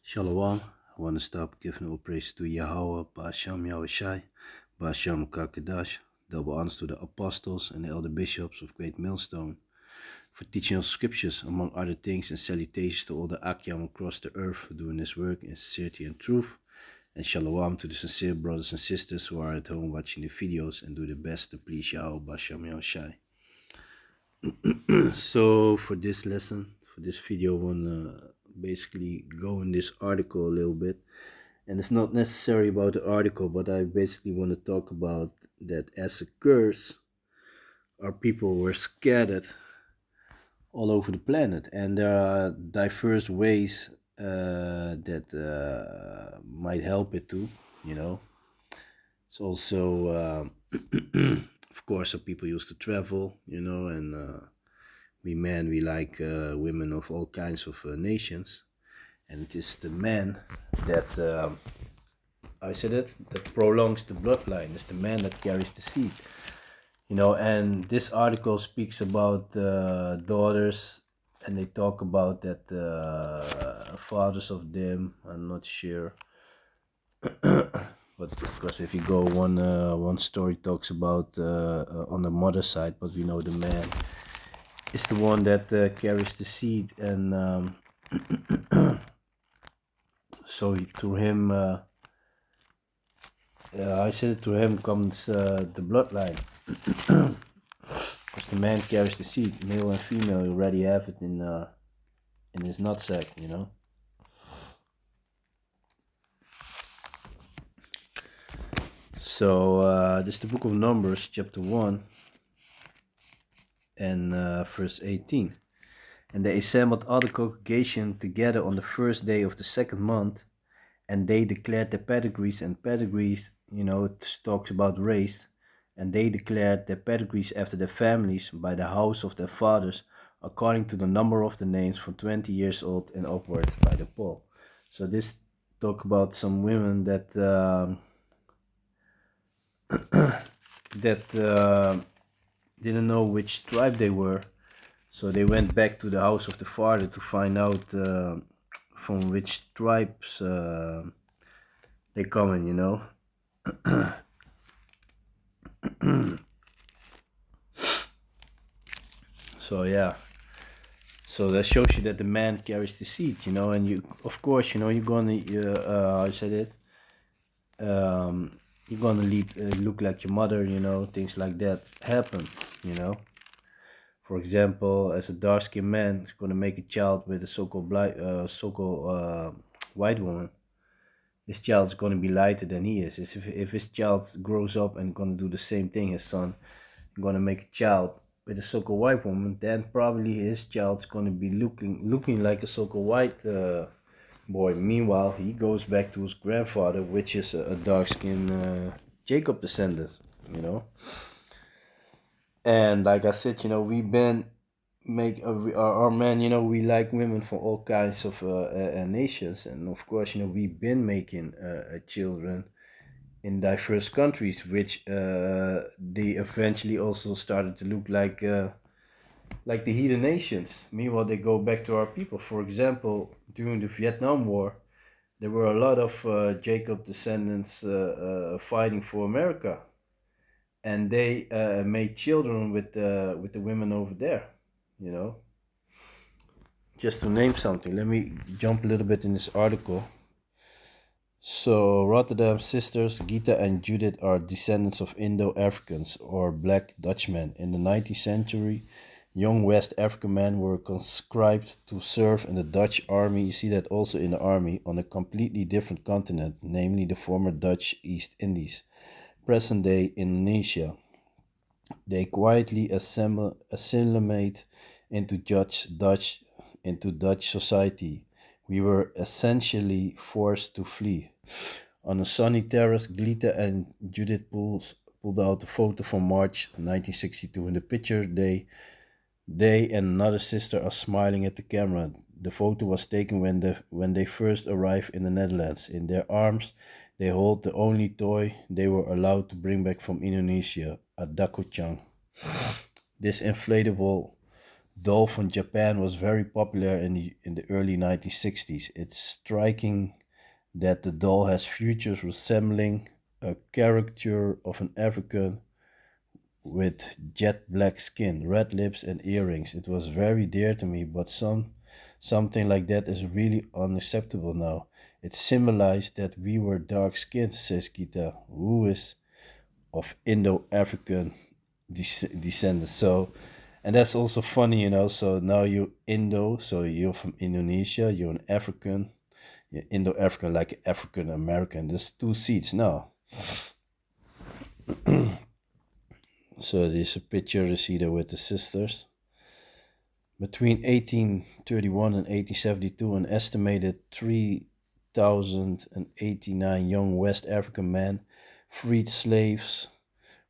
Shalom. I want to start giving all praise to Yahweh, Ba'asham Yahushai, Ba'asham Kakadash, double honors to the apostles and the elder bishops of Great Millstone for teaching us scriptures, among other things, and salutations to all the Akyam across the earth for doing this work in sincerity and truth. And Shalom to the sincere brothers and sisters who are at home watching the videos and do the best to please Yahweh, Ba'asham Yahushai. So for this lesson, for this video, I want to basically go in this article a little bit. And it's not necessarily about the article, but I basically want to talk about that as a curse, our people were scattered all over the planet. And there are diverse ways that might help it too, you know. It's also, of course, some people used to travel, you know, and we men, we like women of all kinds of nations. And it is the man that I said it, that prolongs the bloodline. It's the man that carries the seed, you know. And this article speaks about daughters, and they talk about that fathers of them. I'm not sure, but because if you go one story talks about on the mother side, but we know the man is the one that carries the seed, and so to him. I said to him comes the bloodline, because the man carries the seed, male and female. You already have it in his nutsack, you know. So this is the book of Numbers, chapter 1, and verse 18. And they assembled all the congregation together on the first day of the second month, and they declared their pedigrees. And pedigrees, you know, it talks about race. And they declared their pedigrees after their families by the house of their fathers, according to the number of the names from 20 years old and upward by the poll. So this talk about some women that didn't know which tribe they were. So they went back to the house of the father to find out from which tribes they come in, you know. So yeah, so that shows you that the man carries the seed, you know. And you, of course, you know, you're gonna I said it, you're gonna look like your mother, you know. Things like that happen, you know. For example, as a dark-skinned man is gonna make a child with a so-called white woman, his child is gonna be lighter than he is. If his child grows up and gonna do the same thing, his son, gonna make a child with a so-called white woman, then probably his child's gonna be looking like a so-called white boy. Meanwhile, he goes back to his grandfather, which is a dark-skinned Jacob descendant, you know. And like I said, you know, we've been our men, you know, we like women from all kinds of nations, and of course, you know, we've been making children in diverse countries, which they eventually also started to look like the heathen nations. Meanwhile, they go back to our people. For example, during the Vietnam War, there were a lot of Jacob descendants fighting for America, and they made children with the women over there. You know, just to name something. Let me jump a little bit in this article. So, Rotterdam sisters Gita and Judith are descendants of Indo-Africans or Black Dutchmen. In the 19th century, young West African men were conscribed to serve in the Dutch army. You see that also in the army on a completely different continent, namely the former Dutch East Indies, present-day Indonesia. They quietly assimilate into Dutch society. We were essentially forced to flee. On a sunny terrace, Glita and Judith pulled out a photo from March 1962. In the picture, they and another sister are smiling at the camera. The photo was taken when they first arrived in the Netherlands. In their arms, they hold the only toy they were allowed to bring back from Indonesia, a dakucang. This inflatable doll from Japan was very popular in the early 1960s. It's striking that the doll has features resembling a caricature of an African with jet black skin, red lips, and earrings. It was very dear to me, but something like that is really unacceptable now. It symbolized that we were dark skinned, says Gita, who is of Indo African descendants. So, and that's also funny, So now you're Indo, so you're from Indonesia, you're an African, you're Indo African, like African American. There's two seats now. So there's a picture you see there with the sisters. Between 1831 and 1872, an estimated 3,089 young West African men, freed slaves,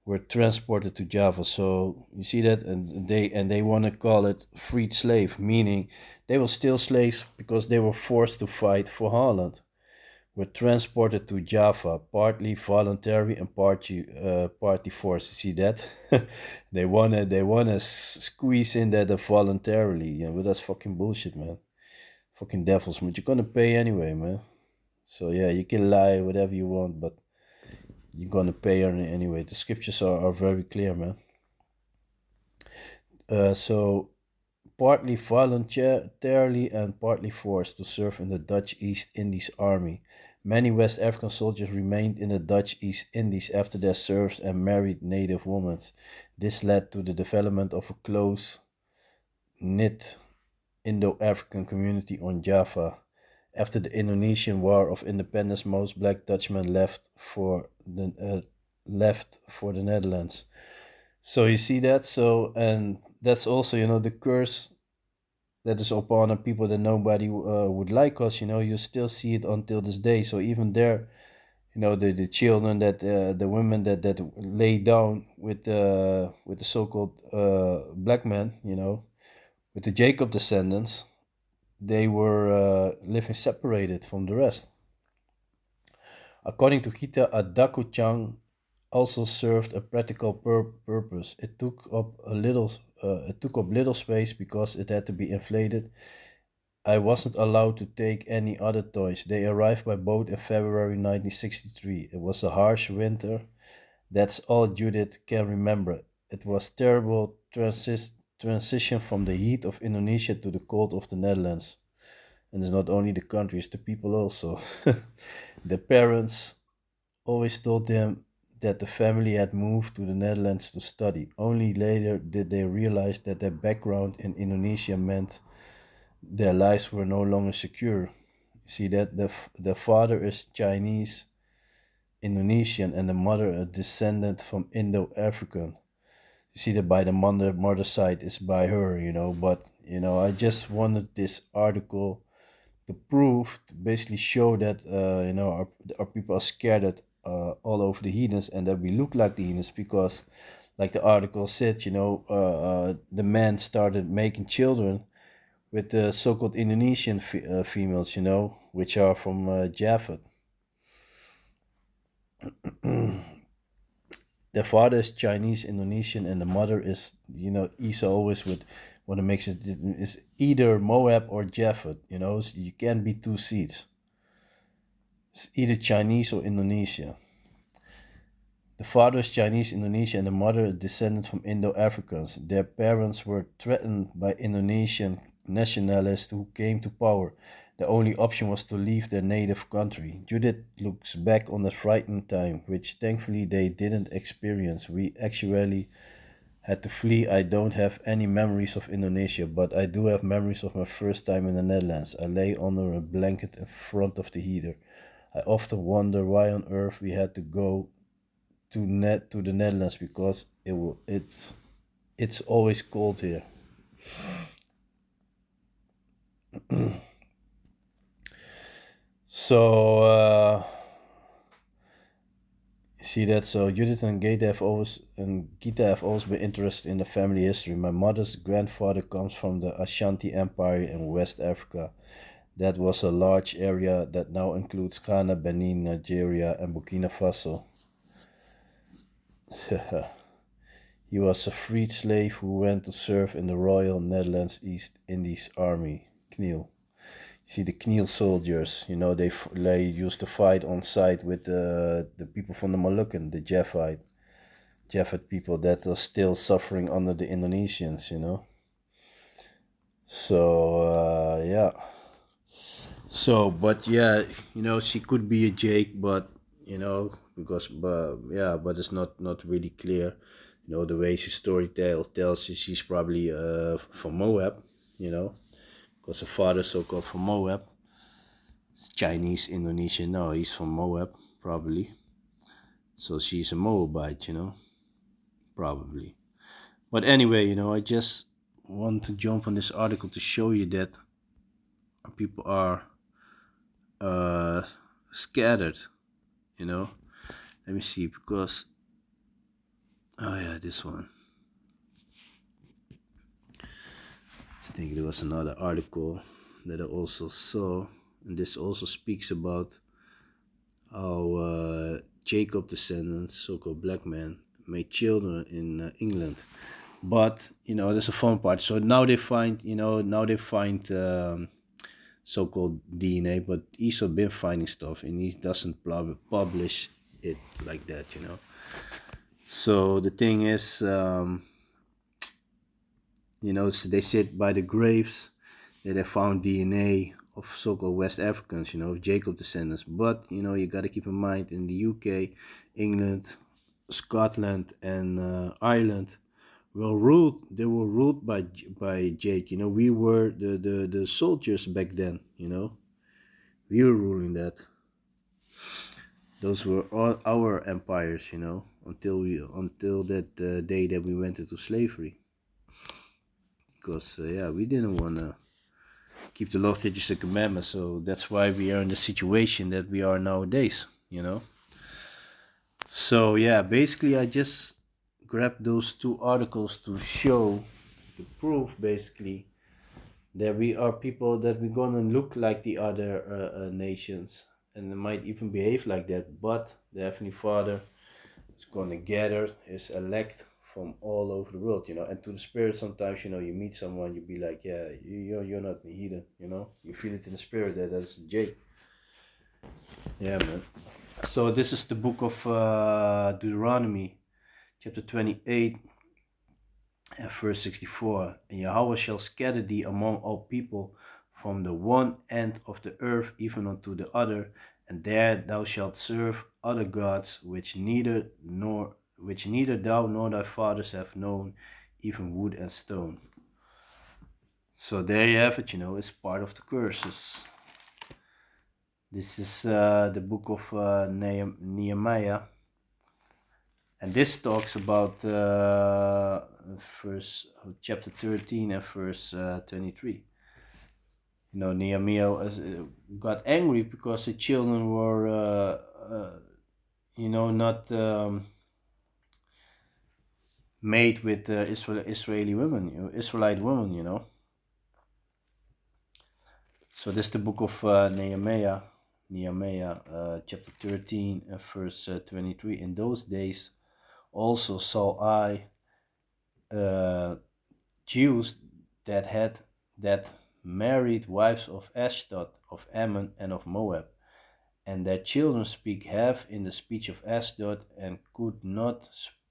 were transported to Java. So you see that, and they want to call it freed slave, meaning they were still slaves because they were forced to fight for Holland. Were transported to Java, partly voluntary and partly forced. You see that? they wanna squeeze in that voluntarily. But that's fucking bullshit, man. Fucking devils, but you're gonna pay anyway, man. So yeah, you can lie whatever you want, but you're gonna pay anyway. The scriptures are very clear, man. So partly voluntarily and partly forced to serve in the Dutch East Indies Army. Many West African soldiers remained in the Dutch East Indies after their service and married native women. This led to the development of a close knit Indo African community on Java. After the Indonesian War of Independence, most black Dutchmen left for the Netherlands. So you see that. So, and that's also the curse that is upon a people that nobody would like us. You still see it until this day. So even there, the children the women that lay down with the so-called black men, with the Jacob descendants, they were living separated from the rest. According to Gita, a Dakuchang also served a practical purpose. It took up little space because it had to be inflated. I wasn't allowed to take any other toys. They arrived by boat in February 1963. It was a harsh winter. That's all Judith can remember. It was terrible transition from the heat of Indonesia to the cold of the Netherlands. And it's not only the country, it's the people also. The parents always told them that the family had moved to the Netherlands to study. Only later did they realize that their background in Indonesia meant their lives were no longer secure. You see that the father is Chinese Indonesian and the mother a descendant from Indo-African. You see that by the mother side is by her, but I just wanted this article to prove, to basically show that our people are scared that all over the heathens and that we look like the heathens because, like the article said, the men started making children with the so-called Indonesian females, which are from Java. The father is Chinese Indonesian and the mother is, Esau always with what it makes it is either Moab or Japhet, so you can't be two seeds. It's either Chinese or Indonesia. The father is Chinese Indonesian and the mother is descendant from Indo-Africans. Their parents were threatened by Indonesian nationalists who came to power. The only option was to leave their native country. Judith looks back on the frightened time, which thankfully they didn't experience. We actually had to flee. I don't have any memories of Indonesia, but I do have memories of my first time in the Netherlands. I lay under a blanket in front of the heater. I often wonder why on earth we had to go to the Netherlands because it's always cold here. So see that. So Judith and Gita have always been interested in the family history. My mother's grandfather comes from the Ashanti Empire in West Africa. That was a large area that now includes Ghana, Benin, Nigeria, and Burkina Faso. He was a freed slave who went to serve in the Royal Netherlands East Indies Army, KNIL. See the KNIL soldiers, you know, they used to fight on site with the people from the Moluccan, the Japhet people that are still suffering under the Indonesians, you know. So yeah. So, but yeah, you know, she could be a Jake, but you know, because but yeah, but it's not really clear. You know, the way she tells you she's probably from Moab, you know, because her father's so-called from Moab. Chinese, Indonesian, no, he's from Moab, probably. So she's a Moabite, you know, probably. But anyway, you know, I just want to jump on this article to show you that people are uh, scattered, you know. Let me see, because, oh yeah, this one. I think there was another article that I also saw, and this also speaks about how Jacob descendants, so-called black men, made children in England. But you know, there's a fun part. So now they find, you know, so-called DNA, but Esau been finding stuff, and he doesn't publish it like that, you know. So the thing is, you know, so they sit by the graves that they found DNA of so-called West Africans, you know, of Jacob descendants. But you know, you got to keep in mind in the UK, England, Scotland, and Ireland were ruled. They were ruled by Jake. You know, we were the soldiers back then. You know, we were ruling that. Those were all our empires. You know, until that day that we went into slavery. Because yeah, we didn't want to keep the law, statutes, and commandments. So that's why we are in the situation that we are nowadays. You know. So yeah, basically, I just grabbed those two articles to show, to prove basically that we are people that we're gonna look like the other nations, and they might even behave like that. But the Heavenly Father is gonna gather His elect from all over the world, you know. And to the spirit, sometimes you know you meet someone, you be like, yeah, you're not a heathen, you know. You feel it in the spirit that that's Jake. Yeah, man. So this is the book of Deuteronomy, chapter 28, and verse 64. And Yahweh shall scatter thee among all people from the one end of the earth even unto the other, and there thou shalt serve other gods which neither thou nor thy fathers have known, even wood and stone. So there you have it, you know, it's part of the curses. This is the book of Nehemiah. And this talks about chapter 13 and verse 23. You know, Nehemiah got angry because the children were, you know, not made with Israeli women, you know, Israelite women, you know. So this is the book of Nehemiah, chapter 13 and verse 23. In those days also saw I Jews that married wives of Ashdod, of Ammon, and of Moab, and their children speak half in the speech of Ashdod, and could not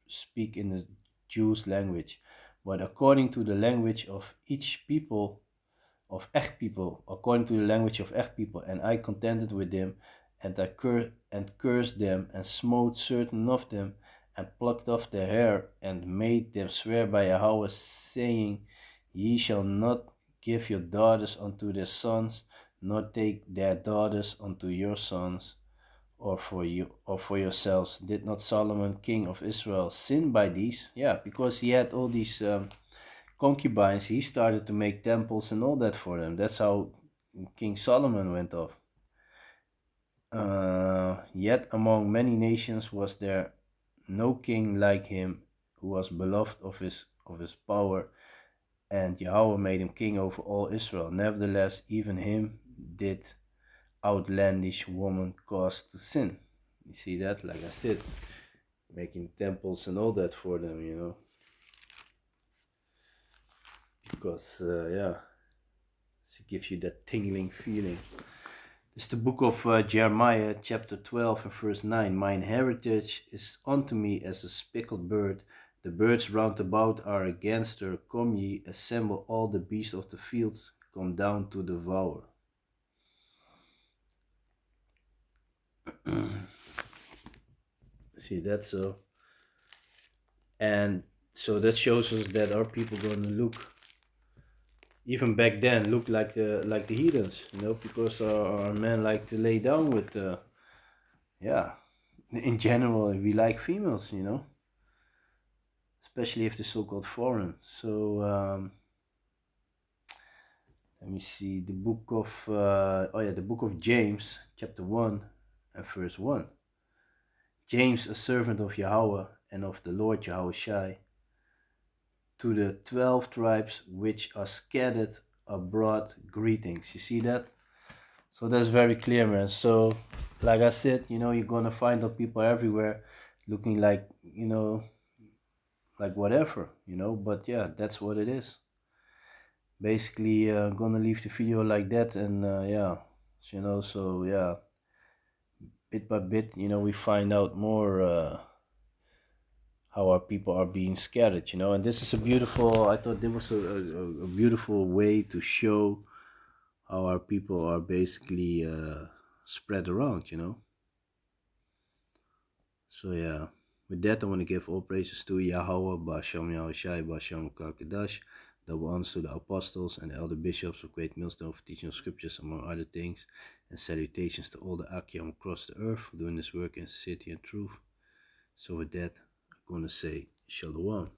speak in the Jews' language, but according to the language of each people, of Echt people, according to the language of Echt people. And I contended with them, and I cursed them, and smote certain of them, and plucked off their hair, and made them swear by Yahweh, saying, Ye shall not give your daughters unto their sons, nor take their daughters unto your sons, or for you, or for yourselves. Did not Solomon, king of Israel, sin by these? Yeah, because he had all these concubines. He started to make temples and all that for them. That's how King Solomon went off. Yet among many nations was there no king like him, who was beloved of his power, and Yahweh made him king over all Israel. Nevertheless, even him did outlandish woman cause to sin. You see that? Like I said, making temples and all that for them, you know. because yeah, it gives you that tingling feeling. It's the book of Jeremiah, chapter 12 and verse 9. Mine heritage is unto me as a speckled bird. The birds round about are against her. Come ye, assemble all the beasts of the fields, come down to devour. See, that's so. And so that shows us that our people gonna look, even back then, look like the heathens, because our men like to lay down with, yeah, in general, we like females, especially if they're so-called foreign. So let me see the book of the book of James, chapter 1 and verse 1. James, a servant of Yahweh and of the Lord Yahushai, to the 12 tribes which are scattered abroad, greetings. You see that? So that's very clear, man. So like I said, you're gonna find out people everywhere looking like, like whatever, but yeah, that's what it is. Basically, gonna leave the video like that, and yeah, so yeah, bit by bit, we find out more how our people are being scattered, and this is a beautiful, I thought there was a beautiful way to show how our people are basically spread around, So yeah, with that I want to give all praises to Yahweh, Ba'Shem Yahushai, Ba'Shem Kakadash, double honors to the apostles and the elder bishops of Great Millstone for teaching of scriptures among other things, and salutations to all the Akim across the earth for doing this work in sincerity and truth. So with that, I'm going to say Shalom.